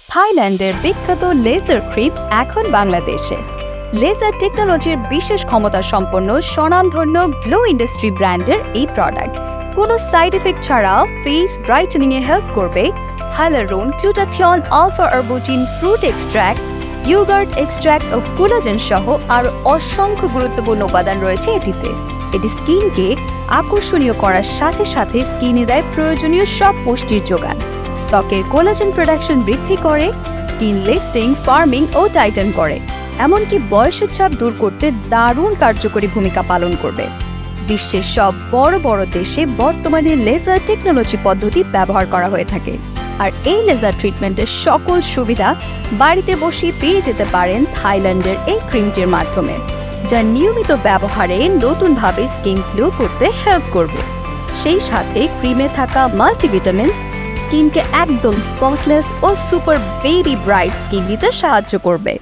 থাইল্যান্ডের বিখ্যাত laser cream এখন বাংলাদেশে। লেজার টেকনোলজির বিশেষ ক্ষমতা সম্পন্ন স্বনামধন্য গ্লো ইন্ডাস্ট্রি ব্র্যান্ডের এই প্রোডাক্ট কোনো সাইড এফেক্ট ছাড়া ফেস ব্রাইটেনিংয়ে হেল্প করবে। হাইলারুন, glutathione, alpha arbutin, fruit extract, yogurt extract ও কোলাজেন সহ আরও অসংখ্য গুরুত্বপূর্ণ উপাদান রয়েছে এটিতে। এটি স্কিনকে আকর্ষণীয় করার সাথে সাথে স্কিনে দেয় প্রয়োজনীয় সব পুষ্টির যোগান। ত্বকের কোলাজেন প্রোডাকশন বৃদ্ধি করে, স্কিন লিফটিং, ফার্মিং ও টাইটেন করে, এমনকি বয়সের ছাপ দূর করতে দারুণ কার্যকরী ভূমিকা পালন করবে। বিশ্বের সব বড় বড় দেশে বর্তমানে লেজার টেকনোলজি পদ্ধতি ব্যবহার করা হয়ে থাকে। আর এই লেজার ট্রিটমেন্টের সকল সুবিধা বাড়িতে বসে পেয়ে যেতে পারেন থাইল্যান্ডের এই ক্রিমটির মাধ্যমে, যা নিয়মিত ব্যবহারে নতুনভাবে স্কিন গ্লো করতে হেল্প করবে। সেই সাথে ক্রিমে থাকা মাল্টিভিটামিনস স্কিনকে একদম স্পটলেস ও সুপার বেবি ব্রাইট স্কিন দিতে সাহায্য করবে।